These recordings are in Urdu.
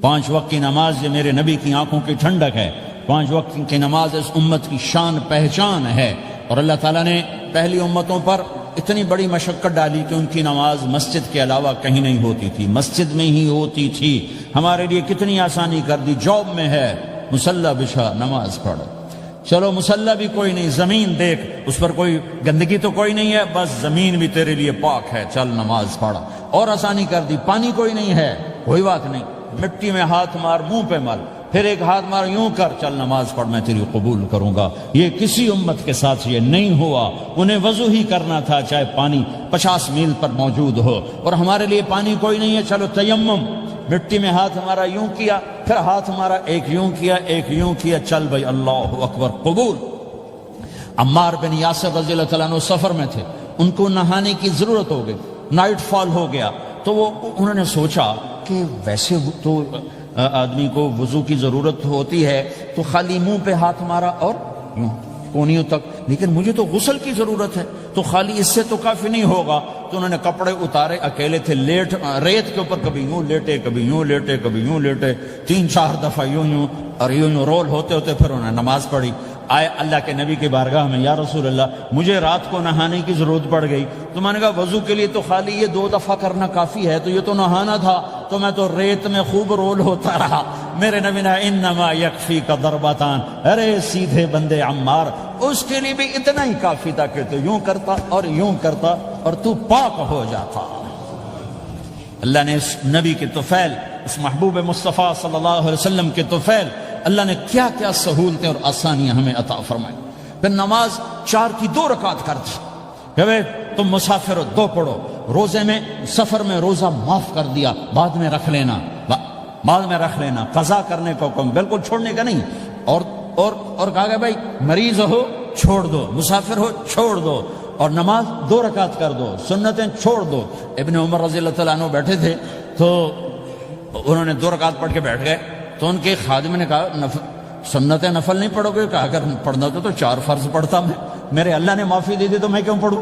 5 وقت کی نماز یہ میرے نبی کی آنکھوں کی ٹھنڈک ہے، 5 وقت کی نماز اس امت کی شان پہچان ہے۔ اور اللہ تعالیٰ نے پہلی امتوں پر اتنی بڑی مشقت ڈالی کہ ان کی نماز مسجد کے علاوہ کہیں نہیں ہوتی تھی، مسجد میں ہی ہوتی تھی۔ ہمارے لیے کتنی آسانی کر دی، جاب میں ہے مصلی بچھا نماز پڑھ، چلو مصلی بھی کوئی نہیں، زمین دیکھ اس پر کوئی گندگی تو کوئی نہیں ہے، بس زمین بھی تیرے لیے پاک ہے، چل نماز پڑھ۔ اور آسانی کر دی، پانی کوئی نہیں ہے، کوئی بات نہیں، مٹی میں ہاتھ مار، منہ پہ مل، پھر ایک ہاتھ مار، یوں کر، چل نماز پڑھ، میں تیری قبول کروں گا۔ یہ کسی امت کے ساتھ یہ نہیں ہوا، انہیں وضو ہی کرنا تھا چاہے پانی 50 میل پر موجود ہو۔ اور ہمارے لیے پانی کوئی نہیں ہے، چلو تیمم، مٹی میں ہاتھ ہمارا یوں کیا، پھر ہاتھ ہمارا ایک یوں کیا، ایک یوں کیا، چل بھائی اللہ اکبر قبول۔ عمار بن یاسر رضی اللہ تعالیٰ عنہ سفر میں تھے، ان کو نہانے کی ضرورت ہو گئی، نائٹ فال ہو گیا، تو انہوں نے سوچا کہ ویسے تو آدمی کو وضو کی ضرورت ہوتی ہے تو خالی منہ پہ ہاتھ مارا اور یوں کونیوں تک، لیکن مجھے تو غسل کی ضرورت ہے، تو خالی اس سے تو کافی نہیں ہوگا۔ تو انہوں نے کپڑے اتارے، اکیلے تھے، ریت کے اوپر کبھی یوں لیٹے، کبھی یوں لیٹے، کبھی یوں لیٹے، 3-4 دفعہ یوں یوں اور یوں رول ہوتے ہوتے پھر انہوں نے نماز پڑھی۔ آئے اللہ کے نبی کی بارگاہ میں، یا رسول اللہ مجھے رات کو نہانے کی ضرورت پڑ گئی، تو میں نے کہا وضو کے لیے تو خالی یہ 2 دفعہ کرنا کافی ہے، تو یہ تو نہانا تھا، تو میں تو ریت میں خوب رول ہوتا رہا۔ میرے نبی نے انما یکفیک ضربتان، ارے سیدھے بندے عمار، اس کے لیے بھی اتنا ہی کافی تھا کہ تو یوں کرتا اور یوں کرتا اور تو پاک ہو جاتا۔ اللہ نے اس نبی کے طفیل، اس محبوب مصطفیٰ صلی اللہ علیہ وسلم کے طفیل، اللہ نے کیا کیا سہولتیں اور آسانیاں ہمیں عطا فرمائیں۔ پھر نماز 4 کی 2 رکعت کر دی کہ تم مسافر ہو 2 پڑھو، روزے میں سفر میں روزہ معاف کر دیا، بعد میں رکھ لینا، بعد میں رکھ لینا، قضا کرنے کا حکم، بالکل چھوڑنے کا نہیں۔ اور کہا کہ بھائی مریض ہو چھوڑ دو، مسافر ہو چھوڑ دو، اور نماز 2 رکعت کر دو، سنتیں چھوڑ دو۔ ابن عمر رضی اللہ تعالیٰ عنہ بیٹھے تھے تو انہوں نے 2 رکعت پڑھ کے بیٹھ گئے، تو ان کے خادم نے کہا سنتیں نفل نہیں پڑھو گے؟ کہا اگر پڑھنا تو 4 فرض پڑھتا میں، میرے اللہ نے معافی دے دی تو میں کیوں پڑھوں؟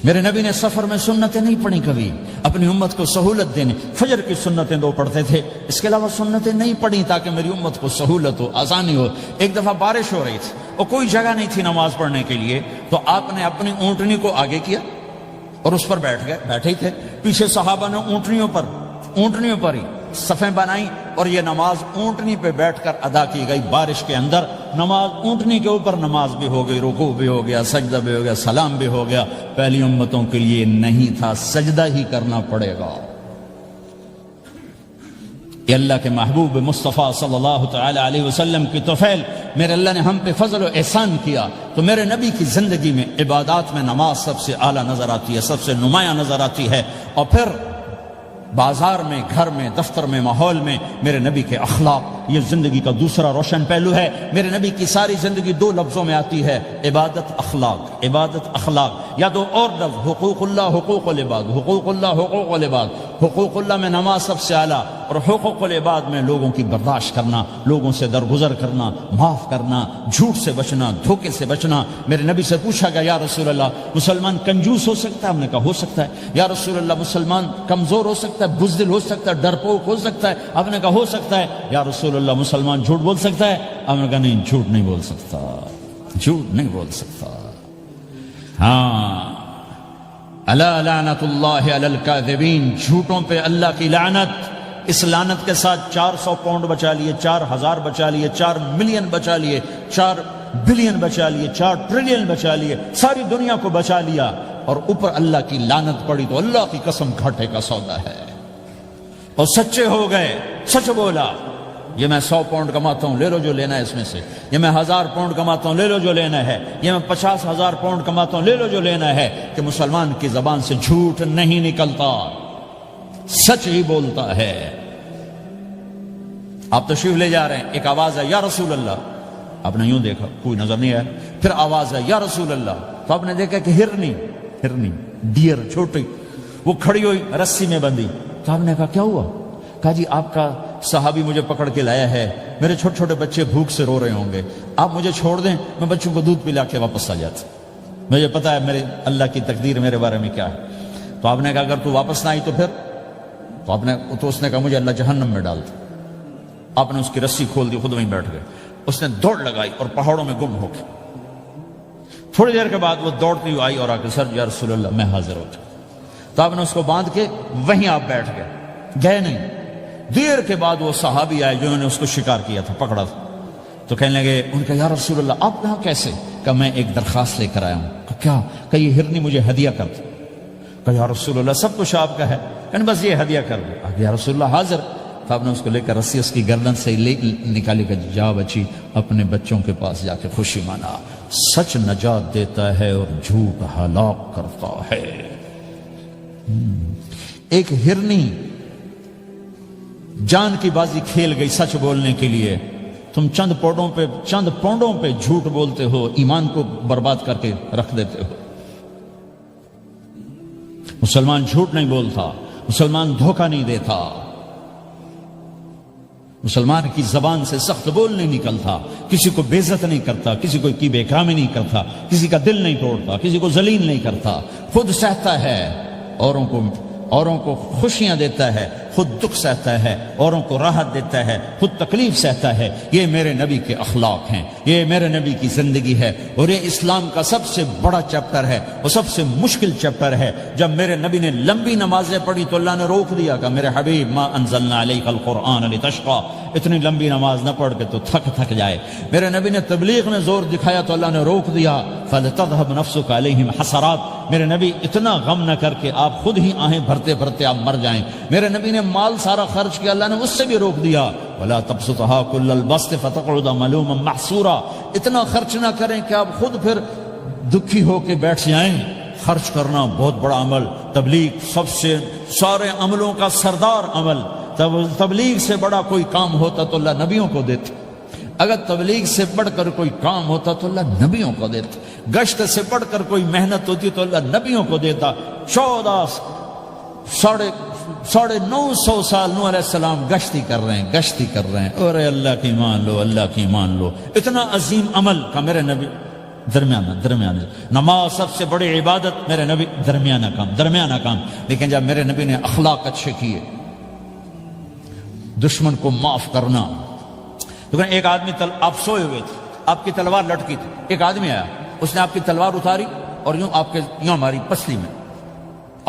میرے نبی نے سفر میں سنتیں نہیں پڑھی کبھی، اپنی امت کو سہولت دینے، فجر کی سنتیں 2 پڑھتے تھے، اس کے علاوہ سنتیں نہیں پڑھی تاکہ میری امت کو سہولت ہو، آسانی ہو۔ ایک دفعہ بارش ہو رہی تھی اور کوئی جگہ نہیں تھی نماز پڑھنے کے لیے، تو آپ نے اپنی اونٹنی کو آگے کیا اور اس پر بیٹھ گئے، بیٹھے ہی تھے، پیچھے صحابہ نے اونٹنیوں پر ہی صفیں بنائیں، اور یہ نماز اونٹنی پہ بیٹھ کر ادا کی گئی۔ بارش کے اندر نماز اونٹنی کے اوپر نماز بھی ہو گئی، رکوع بھی ہو گیا، سجدہ بھی ہو گیا، سلام بھی ہو گیا۔ پہلی امتوں کے لیے نہیں تھا، سجدہ ہی کرنا پڑے گا۔ یہ اللہ کے محبوب مصطفیٰ صلی اللہ تعالی علیہ وسلم کی طفیل، میرے اللہ نے ہم پہ فضل و احسان کیا، تو میرے نبی کی زندگی میں عبادات میں نماز سب سے اعلیٰ نظر آتی ہے، سب سے نمایاں نظر آتی ہے۔ اور پھر بازار میں، گھر میں، دفتر میں، ماحول میں میرے نبی کے اخلاق، یہ زندگی کا دوسرا روشن پہلو ہے۔ میرے نبی کی ساری زندگی 2 لفظوں میں آتی ہے، عبادت اخلاق، عبادت اخلاق، یا 2 اور لفظ، حقوق اللہ حقوق العباد، حقوق اللہ حقوق العباد۔ حقوق اللہ میں نماز سب سے اعلیٰ، اور حقوق العباد میں لوگوں کی برداشت کرنا، لوگوں سے درگزر کرنا، معاف کرنا، جھوٹ سے بچنا، دھوکے سے بچنا۔ میرے نبی سے پوچھا گیا یا رسول اللہ مسلمان کنجوس ہو سکتا ہے؟ ہم نے کہا ہو سکتا ہے۔ یا رسول اللہ مسلمان کمزور ہو سکتا ہے، بزدل ہو سکتا ہے، ڈرپوک ہو سکتا ہے؟ آپ نے کہا ہو سکتا ہے۔ یا رسول اللہ مسلمان جھوٹ بول سکتا ہے؟ آپ نے کہا نہیں، جھوٹ نہیں بول سکتا، جھوٹ نہیں بول سکتا۔ ہاں، الا لعنت اللہ علی الکاذبین، جھوٹوں پہ اللہ کی لعنت۔ اس لعنت کے ساتھ 400 پاؤنڈ بچا لیے، 4000 بچا لیے، 4 ملین بچا لیے، 4 بلین بچا لیے، 4 ٹریلین بچا لیے، ساری دنیا کو بچا لیا، اور اوپر اللہ کی لعنت پڑی تو اللہ کی قسم گھاٹے کا سودا ہے۔ اور سچے ہو گئے، سچ بولا، یہ میں 100 پاؤنڈ کماتا ہوں، لے لو جو لینا ہے اس میں سے، یہ میں 1000 پاؤنڈ کماتا ہوں، لے لو جو لینا ہے، یہ میں 50,000 پاؤنڈ کماتا ہوں، لے لو جو لینا ہے، کہ مسلمان کی زبان سے جھوٹ نہیں نکلتا، سچ ہی بولتا ہے۔ آپ تشریف لے جا رہے ہیں، ایک آواز ہے یا رسول اللہ، آپ نے یوں دیکھا، کوئی نظر نہیں آیا، پھر آواز ہے یا رسول اللہ، تو آپ نے دیکھا کہ ہرنی ڈیئر چھوٹی وہ کھڑی ہوئی، رسی میں بندھی، تو آپ نے کہا کیا ہوا؟ کہا جی آپ کا صحابی مجھے پکڑ کے لایا ہے، میرے چھوٹے چھوٹے بچے بھوک سے رو رہے ہوں گے، آپ مجھے چھوڑ دیں، میں بچوں کو دودھ پلا کے واپس آ جاتا، مجھے پتا ہے میرے اللہ کی تقدیر میرے بارے میں کیا ہے۔ تو آپ نے کہا اگر تو واپس نہ آئی تو پھر تو اس نے کہا مجھے اللہ جہنم میں ڈال دے. آپ نے اس کی رسی کھول دی, خود وہیں بیٹھ گئے. اس نے دوڑ لگائی اور پہاڑوں میں گم ہو گئی. تھوڑی دیر کے بعد وہ دوڑتی ہوئی آئی اور آ کے سر یا رسول اللہ میں حاضر ہو جاؤں. تو آپ نے اس کو باندھ کے وہیں آپ بیٹھ گئے نہیں. دیر کے بعد وہ صحابی آئے جنہوں نے اس کو شکار کیا تھا, پکڑا تھا. تو کہنے لگے, ان کا یا رسول اللہ آپ یہاں کیسے؟ کہ میں ایک درخواست لے کر آیا ہوں. کیا؟ کہ یہ ہرنی مجھے ہدیہ کر دو. کہ یا رسول اللہ سب کچھ آپ کا ہے, یعنی بس یہ ہدیہ کر دو. یا رسول اللہ حاضر. تو آپ نے اس کو لے کر رسی اس کی گردن سے نکالی کہ جا بچی اپنے بچوں کے پاس جا کے خوشی منا. سچ نجات دیتا ہے اور جھوٹ ہلاک کرتا ہے. ایک ہرنی جان کی بازی کھیل گئی سچ بولنے کے لیے. تم چند پونڈوں پہ جھوٹ بولتے ہو, ایمان کو برباد کر کے رکھ دیتے ہو. مسلمان جھوٹ نہیں بولتا, مسلمان دھوکہ نہیں دیتا, مسلمان کی زبان سے سخت بول نہیں نکلتا, کسی کو بے عزت نہیں کرتا, کسی کو کی بے کرامی نہیں کرتا, کسی کا دل نہیں توڑتا, کسی کو ذلیل نہیں کرتا. خود سہتا ہے, اوروں کو خوشیاں دیتا ہے, خود دکھ سہتا ہے, اوروں کو راحت دیتا ہے, خود تکلیف سہتا ہے. یہ میرے نبی کے اخلاق ہیں, یہ میرے نبی کی زندگی ہے, اور یہ اسلام کا سب سے بڑا چیپٹر ہے, وہ سب سے مشکل چیپٹر ہے. جب میرے نبی نے لمبی نمازیں پڑھی تو اللہ نے روک دیا کہ میرے حبیب ما انزلنا علیک القرآن لتشقى, اتنی لمبی نماز نہ پڑھ کے تو تھک جائے. میرے نبی نے تبلیغ میں زور دکھایا تو اللہ نے روک دیا, فلتذهب نفسك علیہم حسرات. میرے نبی اتنا غم نہ کر کے آپ خود ہی آہیں بھرتے بھرتے آپ مر جائیں. میرے نبی نے مال سارا خرچ کیا, اللہ نے اس سے بھی روک دیا. ولا تبسطها كل البسط فتقعد ملوما محسورا. اتنا خرچ نہ کریں کہ آپ خود پھر دکھی ہو کے بیٹھ جائیں. خرچ کرنا بہت بڑا عمل, تبلیغ سب سے سارے عملوں کا سردار عمل. تبلیغ سے بڑا کوئی کام ہوتا تو اللہ نبیوں کو دیتا. اگر تبلیغ سے بڑھ کر کوئی کام ہوتا تو اللہ نبیوں کو دیتا. گشت سے بڑھ کر کوئی محنت ہوتی تو اللہ نبیوں کو دیتا. 950 سال نوح علیہ السلام گشتی کر رہے ہیں, اور اللہ کی مان لو. اتنا عظیم عمل کا میرے نبی درمیانہ نماز سب سے بڑی عبادت, میرے نبی درمیانہ کام. لیکن جب میرے نبی نے اخلاق اچھے کیے, دشمن کو معاف کرنا. لیکن ایک آدمی آپ سوئے ہوئے تھے, آپ کی تلوار لٹکی تھی, ایک آدمی آیا, اس نے آپ کی تلوار اتاری اور یوں ماری پسلی میں.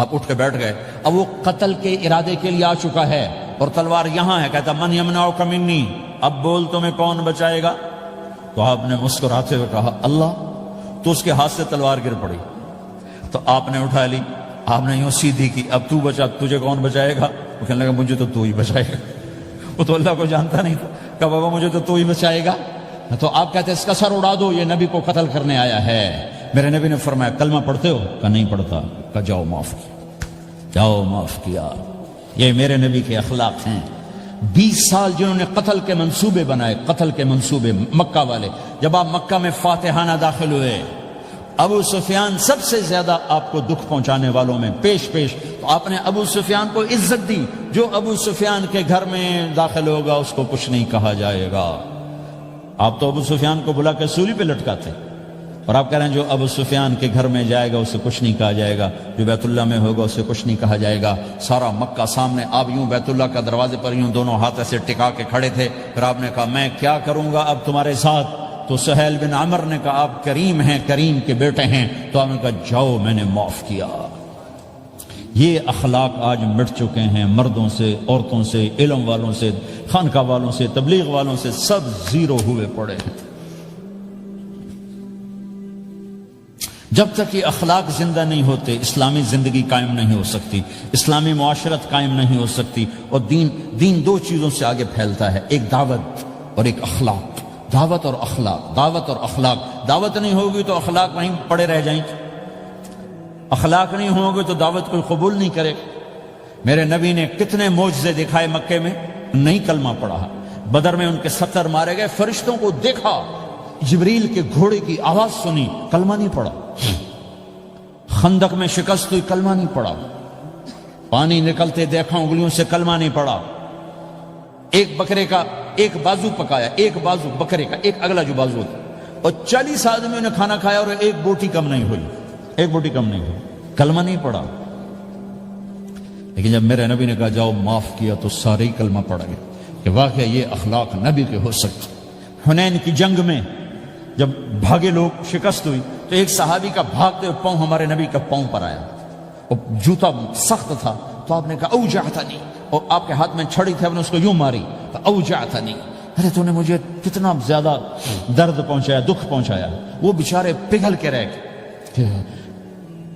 آپ اٹھ کے بیٹھ گئے. اب وہ قتل کے ارادے کے لیے آ چکا ہے اور تلوار یہاں ہے. کہتا من یمنعک منی, اب بول تمہیں کون بچائے گا؟ تو آپ نے مسکراتے ہوئے کہا اللہ. تو اس کے ہاتھ سے تلوار گر پڑی. تو آپ نے اٹھا لی, آپ نے یوں سیدھی کی, اب تو بچا, تجھے کون بچائے گا؟ وہ کہنے لگا مجھے تو ہی بچائے گا. وہ تو اللہ کو جانتا نہیں تھا. کہ بابا مجھے تو ہی بچائے گا. تو آپ کہتے ہیں اس کا سر اڑا دو, یہ نبی کو قتل کرنے آیا ہے. میرے نبی نے فرمایا کلمہ پڑھتے ہو؟ کہ نہیں پڑھتا. کہ جاؤ معاف کیا. یہ میرے نبی کے اخلاق ہیں. 20 سال جنہوں نے قتل کے منصوبے بنائے, مکہ والے. جب آپ مکہ میں فاتحانہ داخل ہوئے, ابو سفیان سب سے زیادہ آپ کو دکھ پہنچانے والوں میں پیش. تو آپ نے ابو سفیان کو عزت دی. جو ابو سفیان کے گھر میں داخل ہوگا اس کو کچھ نہیں کہا جائے گا. آپ تو ابو سفیان کو بلا کے سولی پہ لٹکاتے, اور آپ کہہ رہے ہیں جو ابو سفیان کے گھر میں جائے گا اسے کچھ نہیں کہا جائے گا, جو بیت اللہ میں ہوگا اسے کچھ نہیں کہا جائے گا. سارا مکہ سامنے, آپ یوں بیت اللہ کا دروازے پر یوں دونوں ہاتھ ایسے ٹکا کے کھڑے تھے. پھر آپ نے کہا میں کیا کروں گا اب تمہارے ساتھ؟ تو سہیل بن عمر نے کہا آپ کریم ہیں, کریم کے بیٹے ہیں. تو آپ نے کہا جاؤ میں نے معاف کیا. یہ اخلاق آج مٹ چکے ہیں. مردوں سے, عورتوں سے, علم والوں سے, خانقاہ والوں سے, تبلیغ والوں سے, سب زیرو ہوئے پڑے ہیں. جب تک یہ اخلاق زندہ نہیں ہوتے اسلامی زندگی قائم نہیں ہو سکتی, اسلامی معاشرت قائم نہیں ہو سکتی. اور دین 2 چیزوں سے آگے پھیلتا ہے, ایک دعوت اور ایک اخلاق. دعوت اور اخلاق. دعوت نہیں ہوگی تو اخلاق وہیں پڑے رہ جائیں. اخلاق نہیں ہوں گے تو دعوت کوئی قبول نہیں کرے. میرے نبی نے کتنے معجزے دکھائے مکے میں, نہیں کلمہ پڑھا. بدر میں ان کے 70 مارے گئے, فرشتوں کو دیکھا, جبریل کے گھوڑے کی آواز سنی, کلمہ نہیں پڑھا. خندق میں شکست ہوئی, کلمہ نہیں پڑھا. پانی نکلتے دیکھا, انگلیوں سے کلمہ نہیں پڑھا. ایک بکرے کا ایک بازو پکایا, ایک بازو بکرے کا, ایک اگلا جو بازو تھا, اور 40 آدمیوں نے کھانا کھایا اور ایک بوٹی کم نہیں ہوئی. کلمہ نہیں پڑھا. لیکن جب میرے نبی نے کہا جاؤ معاف کیا تو سارے ہی کلمہ پڑ گئے کہ واقعہ یہ اخلاق نبی کے ہو سکتے. حنین کی جنگ میں جب بھاگے لوگ، شکست ہوئی، تو ایک صحابی کا بھاگتے ہوئے پاؤں ہمارے نبی کا پاؤں پر آیا، اور جوتا سخت تھا، تو آپ نے کہا اوجعتنی، اور آپ کے ہاتھ میں چھڑی تھی، آپ نے اس کو یوں ماری تو اوجعتنی، ارے تو نے مجھے کتنا زیادہ درد پہنچایا، دکھ پہنچایا. وہ بیچارے پگھل کے رہ گئے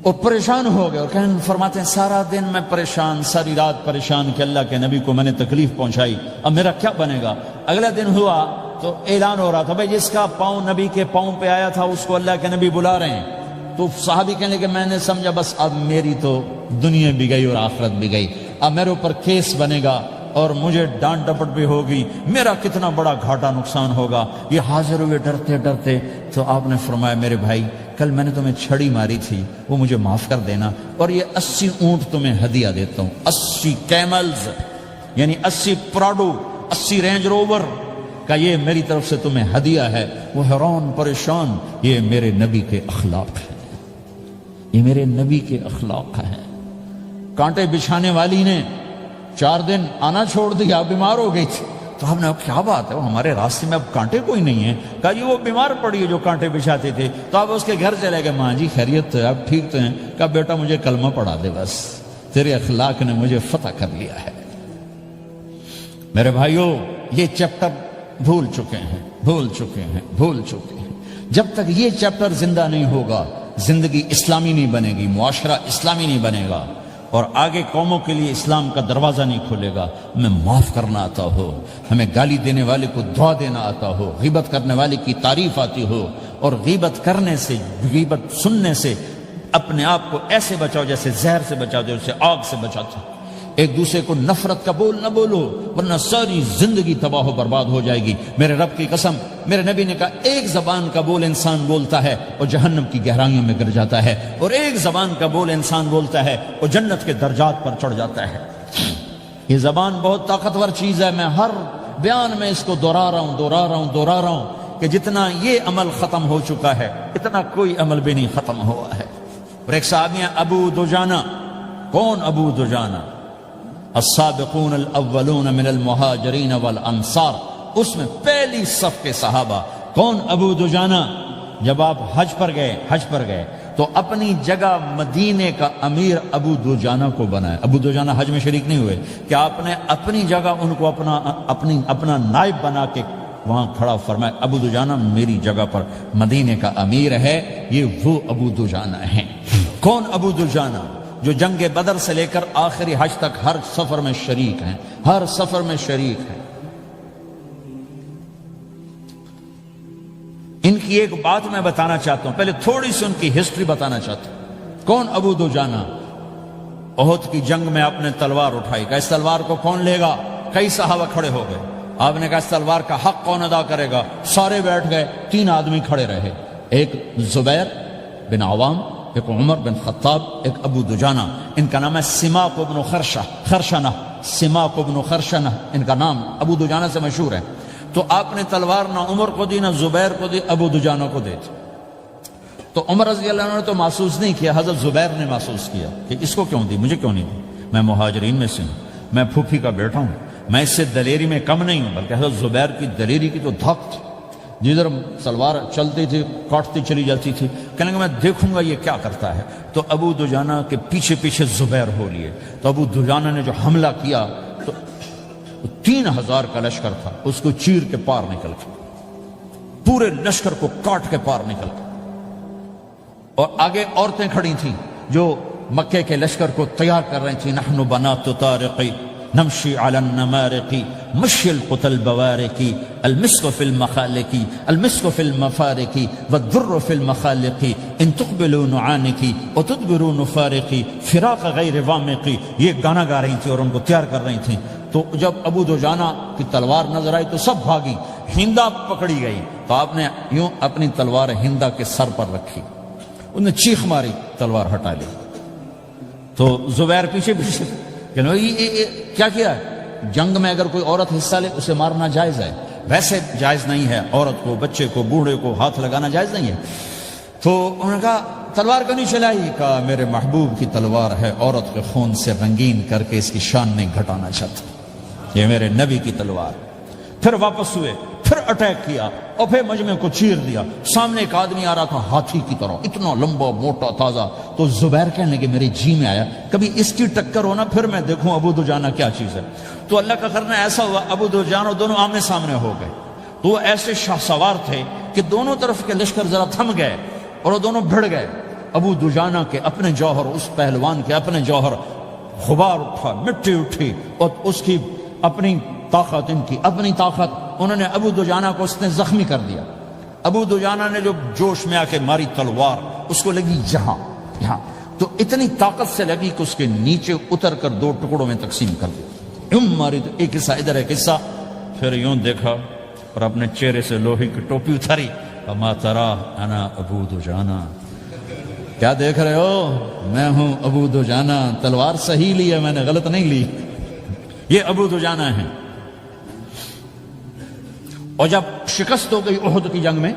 اور پریشان ہو گئے، اور فرماتے ہیں سارا دن میں پریشان، ساری رات پریشان کہ اللہ کے نبی کو میں نے تکلیف پہنچائی، اب میرا کیا بنے گا. اگلا دن ہوا تو اعلان ہو رہا تھا بھائی جس کا پاؤں نبی کے پاؤں پہ آیا تھا اس کو اللہ کے نبی بلا رہے ہیں. تو صحابی کہنے لگے میں نے سمجھا بس اب میری تو دنیا بھی گئی اور آخرت بھی گئی، اب میرے اوپر کیس بنے گا اور مجھے ڈانٹ ڈپٹ بھی ہوگی، میرا کتنا بڑا گھاٹا نقصان ہوگا. یہ حاضر ہوئے ڈرتے ڈرتے. تو آپ نے فرمایا میرے بھائی کل میں نے تمہیں چھڑی ماری تھی، وہ مجھے معاف کر دینا، اور یہ 80 اونٹ تمہیں ہدیہ دیتا ہوں، 80 کیملز یعنی 80 پراڈو، 80 رینج روور کا یہ میری طرف سے تمہیں ہدیہ ہے. وہ حیران پریشان، یہ میرے نبی کے اخلاق ہیں، یہ میرے نبی کے اخلاق ہیں. کانٹے بچھانے والی نے 4 دن آنا چھوڑ دیا، بیمار ہو گئی تھی. تو ہم نے کیا بات ہے، وہ ہمارے راستے میں اب کانٹے کوئی نہیں ہیں. کہا جی وہ بیمار پڑی ہے جو کانٹے بچھاتے تھے. تو آپ اس کے گھر چلے گئے، ماں جی خیریت تو ہے، اب ٹھیک تو ہیں. کہا بیٹا مجھے کلمہ پڑھا دے، بس تیرے اخلاق نے مجھے فتح کر لیا ہے. میرے بھائیوں یہ چیپٹر بھول چکے ہیں، بھول چکے ہیں، بھول چکے ہیں. جب تک یہ چیپٹر زندہ نہیں ہوگا زندگی اسلامی نہیں بنے گی، معاشرہ اسلامی نہیں بنے گا، اور آگے قوموں کے لیے اسلام کا دروازہ نہیں کھلے گا. ہمیں معاف کرنا آتا ہو، ہمیں گالی دینے والے کو دعا دینا آتا ہو، غیبت کرنے والے کی تعریف آتی ہو، اور غیبت کرنے سے، غیبت سننے سے اپنے آپ کو ایسے بچاؤ جیسے زہر سے بچاتے ہو، جیسے آگ سے بچاتے ہو. ایک دوسرے کو نفرت کا بول نہ بولو ورنہ ساری زندگی تباہ و برباد ہو جائے گی. میرے رب کی قسم، میرے نبی نے کہا ایک زبان کا بول انسان بولتا ہے اور جہنم کی گہرائیوں میں گر جاتا ہے، اور ایک زبان کا بول انسان بولتا ہے اور جنت کے درجات پر چڑھ جاتا ہے. یہ زبان بہت طاقتور چیز ہے. میں ہر بیان میں اس کو دہرا رہا ہوں کہ جتنا یہ عمل ختم ہو چکا ہے اتنا کوئی عمل بھی نہیں ختم ہوا ہے. اور ایک صحابی ہیں ابو دجانہ. کون ابو دجانہ؟ السابقون الاولون من المہاجرین والانصار، اس میں پہلی صف کے صحابہ. کون ابو دجانہ؟ جب آپ حج پر گئے تو اپنی جگہ مدینے کا امیر ابو دجانہ کو بنایا. ابو دجانہ حج میں شریک نہیں ہوئے کہ آپ نے اپنی جگہ ان کو اپنا نائب بنا کے وہاں کھڑا فرمایا ابو دجانہ میری جگہ پر مدینے کا امیر ہے. یہ وہ ابو دجانہ ہیں. کون ابو دجانہ؟ جو جنگ بدر سے لے کر آخری حج تک ہر سفر میں شریک ہیں، ہر سفر میں شریک ہیں. ان کی ایک بات میں بتانا چاہتا ہوں، پہلے تھوڑی سی ان کی ہسٹری بتانا چاہتا ہوں. کون ابو دجانہ؟ احد کی جنگ میں آپ نے تلوار اٹھائی، کہا اس تلوار کو کون لے گا؟ کئی صحابہ کھڑے ہو گئے. آپ نے کہا اس تلوار کا حق کون ادا کرے گا؟ سارے بیٹھ گئے. 3 آدمی کھڑے رہے، ایک زبیر بن عوام، ایک عمر بن خطاب، ایک ابو دجانہ. ان کا نام ہے سماک بن خرشنہ. سماک بن خرشنہ ان کا نام ابو دجانہ سے مشہور ہے. تو آپ نے تلوار نہ عمر کو دی، نہ زبیر کو دی، ابو دجانہ کو دی. تو عمر رضی اللہ عنہ نے تو محسوس نہیں کیا، حضرت زبیر نے محسوس کیا کہ اس کو کیوں دی، مجھے کیوں نہیں دی؟ میں مہاجرین میں سے ہوں، میں پھوپھی کا بیٹا ہوں، میں اس سے دلیری میں کم نہیں ہوں. بلکہ حضرت زبیر کی دلیری کی تو دھک تھی، جدھر سلوار چلتی تھی کاٹتی چلی جاتی تھی. کہنے کہ میں دیکھوں گا یہ کیا کرتا ہے. تو ابو دجانہ کے پیچھے پیچھے زبیر ہو لیے. تو ابو دجانہ نے جو حملہ کیا تو 3000 کا لشکر تھا، اس کو چیر کے پار نکل گیا، پورے لشکر کو کاٹ کے پار نکل گیا. اور آگے عورتیں کھڑی تھیں جو مکے کے لشکر کو تیار کر رہی تھیں. نحن بنات طارقی نمشی علی النمارقی مشی القتل بوارقی المسک فی المخالقی المسک فی المفارقی والدر فی المخالقی ان تقبلوا نعانقی وتدبروا نفارقی فراق غیر وامقی. یہ گانا گا رہی تھی اور ان کو تیار کر رہی تھیں. تو جب ابو دجانہ کی تلوار نظر آئی تو سب بھاگی. ہندا پکڑی گئی تو آپ نے یوں اپنی تلوار ہندا کے سر پر رکھی، انہوں نے چیخ ماری، تلوار ہٹا لی. تو زبیر پیچھے پیچھے کہ کیا کیا ہے؟ جنگ میں اگر کوئی عورت حصہ لے اسے مارنا جائز ہے، ویسے جائز نہیں ہے. عورت کو، بچے کو، بوڑھے کو ہاتھ لگانا جائز نہیں ہے. تو انہوں نے کہا تلوار کیوں نہیں چلائی؟ کہا میرے محبوب کی تلوار ہے، عورت کے خون سے رنگین کر کے اس کی شان نہیں گھٹانا چاہتا، یہ میرے نبی کی تلوار۔ پھر واپس ہوئے، پھر اٹیک کیا اور پھر مجمع کو چیر دیا۔ سامنے ایک آدمی آ رہا تھا ہاتھی کی طرح، اتنا لمبا موٹا تازہ، تو زبیر کہنے لگے میرے جی میں آیا کبھی اس کی ٹکر ہونا پھر میں دیکھوں ابو دجانہ کیا چیز ہے۔ تو اللہ کا کرنا ایسا ہوا، ابو دجانہ دونوں آمنے سامنے ہو گئے۔ تو وہ ایسے شاہ سوار تھے کہ دونوں طرف کے لشکر ذرا تھم گئے اور وہ دونوں بھڑ گئے۔ ابو دجانہ کے اپنے جوہر، اس پہلوان کے اپنے جوہر، غبار اٹھا، مٹی اٹھی، اور اس کی اپنی طاقت، ان کی اپنی طاقت، انہوں نے ابو دجانہ کو اس نے زخمی کر دیا۔ ابو دجانہ نے جو جوش میں آ کے ماری تلوار، اس کو لگی یہاں، تو اتنی طاقت سے لگی کہ اس کے نیچے اتر کر دو ٹکڑوں میں تقسیم کر دیا۔ یوں ماری تو ایک حصہ ادھر ایک حصہ، پھر یوں دیکھا اور اپنے چہرے سے لوہے کی ٹوپی اتاری، اما ترا انا ابو دجانہ، کیا دیکھ رہے ہو؟ میں ہوں ابو دجانہ، تلوار صحیح لی ہے میں نے، غلط نہیں لی۔ یہ ابو دجانہ ہیں۔ اور جب شکست ہو گئی احد کی جنگ میں،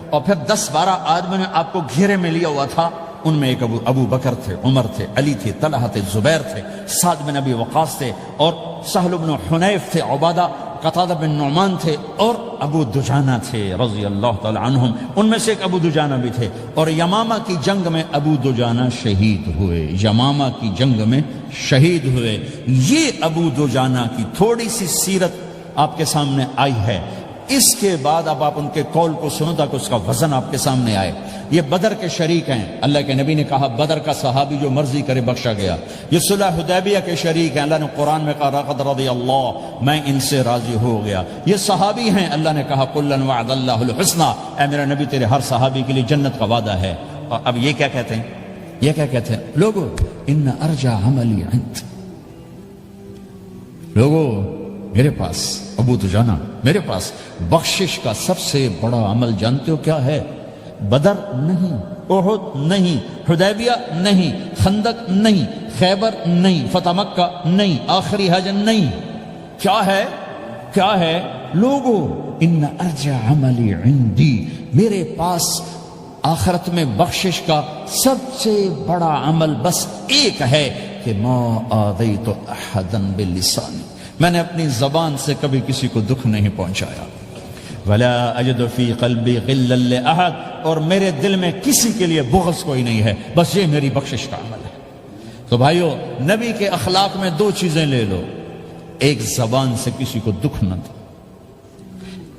اور پھر 10-12 آدمی نے آپ کو گھیرے میں لیا ہوا تھا، ان میں ایک ابو بکر تھے، عمر تھے، علی تھے، طلحہ تھے، زبیر تھے، سعد بن ابی وقاص تھے، اور سہل بن حنیف تھے، عبادہ قتادہ بن نعمان تھے، اور ابو دجانہ تھے رضی اللہ تعالی عنہم۔ ان میں سے ایک ابو دجانہ بھی تھے، اور یمامہ کی جنگ میں ابو دجانہ شہید ہوئے، یمامہ کی جنگ میں شہید ہوئے۔ یہ ابو دجانہ کی تھوڑی سی سیرت آپ کے سامنے آئی ہے۔ اس کے بعد اب آپ ان کے قول کو سنو تاکہ اس کا وزن آپ کے سامنے آئے۔ یہ بدر کے شریک ہیں، اللہ کے نبی نے کہا بدر کا صحابی جو مرضی کرے بخشا گیا۔ یہ صلح حدیبیہ کے شریک ہیں، اللہ نے قرآن میں کہا لقد رضی اللہ، میں ان سے راضی ہو گیا۔ یہ صحابی ہیں، اللہ نے کہا کلا وعد اللہ الحسنی، اے میرا نبی تیرے ہر صحابی کے لیے جنت کا وعدہ ہے۔ اور اب یہ کیا کہتے ہیں؟ یہ کیا کہتے ہیں لوگو؟ ان ارجع عملی عند، لوگو میرے پاس، ابو دجانہ میرے پاس بخشش کا سب سے بڑا عمل جانتے ہو کیا ہے؟ بدر نہیں، احد نہیں، حدیبیہ نہیں، خندق نہیں، خیبر نہیں، فتح مکہ نہیں، آخری حج نہیں۔ کیا ہے؟ کیا ہے لوگو؟ ان ارجع عملی عندی، میرے پاس آخرت میں بخشش کا سب سے بڑا عمل بس ایک ہے کہ ما آذیت احدا بلسانی، میں نے اپنی زبان سے کبھی کسی کو دکھ نہیں پہنچایا۔ ولا اجد فی قلبی غلا لاحد، اور میرے دل میں کسی کے لیے بغض کوئی نہیں ہے، بس یہ میری بخشش کا عمل ہے۔ تو بھائیو، نبی کے اخلاق میں دو چیزیں لے لو، ایک زبان سے کسی کو دکھ نہ دو،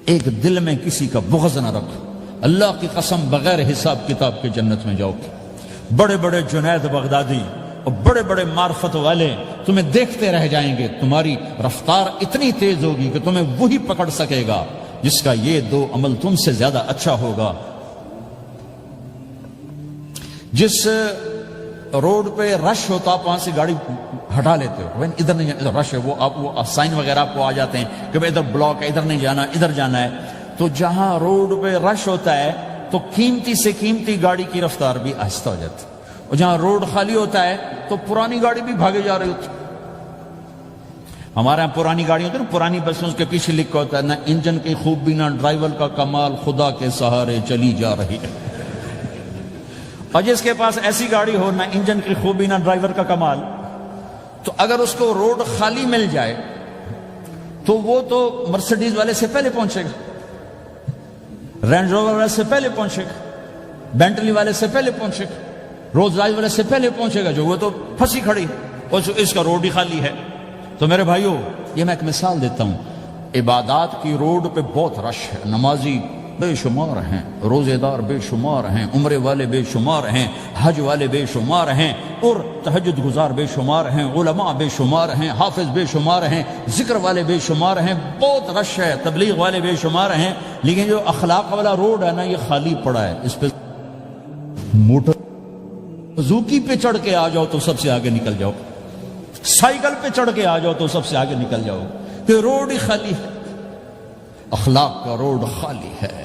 ایک دل میں کسی کا بغض نہ رکھو۔ اللہ کی قسم بغیر حساب کتاب کے جنت میں جاؤ گے۔ بڑے بڑے جنید بغدادی اور بڑے بڑے معرفت والے تمہیں دیکھتے رہ جائیں گے، تمہاری رفتار اتنی تیز ہوگی کہ تمہیں وہی پکڑ سکے گا جس کا یہ دو عمل تم سے زیادہ اچھا ہوگا۔ جس روڈ پہ رش ہوتا آپ وہاں سے گاڑی ہٹا لیتے ہو، ادھر نہیں ادھر رش ہے، وہ سائن وغیرہ آپ کو آ جاتے ہیں کہ ادھر بلاک ہے، ادھر نہیں جانا، ادھر جانا ہے۔ تو جہاں روڈ پہ رش ہوتا ہے تو قیمتی سے قیمتی گاڑی کی رفتار بھی آہستہ ہو جاتی ہے، اور جہاں روڈ خالی ہوتا ہے تو پرانی گاڑی بھی بھاگے جا رہی ہوتی۔ ہمارے یہاں پرانی گاڑی ہوتی ہے نا، پرانی بسوں کے پیچھے لکھا ہوتا ہے نہ انجن کی خوبی نہ ڈرائیور کا کمال، خدا کے سہارے چلی جا رہی ہے۔ اور جس کے پاس ایسی گاڑی ہو، نہ انجن کی خوبی نہ ڈرائیور کا کمال، تو اگر اس کو روڈ خالی مل جائے تو وہ تو مرسیڈیز والے سے پہلے پہنچے گا، رینج روور والے سے پہلے پہنچے گا، بینٹلی والے سے پہلے پہنچے گا، روز رائز والے سے پہلے پہنچے گا، جو وہ تو پھنسی کھڑی اور اس کا روڈ ہی خالی ہے۔ تو میرے بھائیو، یہ میں ایک مثال دیتا ہوں، عبادات کی روڈ پہ بہت رش ہے، نمازی بے شمار ہیں، روزے دار بے شمار ہیں، عمرے والے بے شمار ہیں، حج والے بے شمار ہیں، اور تہجد گزار بے شمار ہیں، علماء بے شمار ہیں، حافظ بے شمار ہیں، ذکر والے بے شمار ہیں، بہت رش ہے، تبلیغ والے بے شمار ہیں، لیکن جو اخلاق والا روڈ ہے نا، یہ خالی پڑا ہے۔ اس پہ موٹر زوکی پہ چڑھ کے آ جاؤ تو سب سے آگے نکل جاؤ، سائیکل پہ چڑھ کے آ جاؤ تو سب سے آگے نکل جاؤ، کہ روڈ ہی خالی ہے، اخلاق کا روڈ خالی ہے۔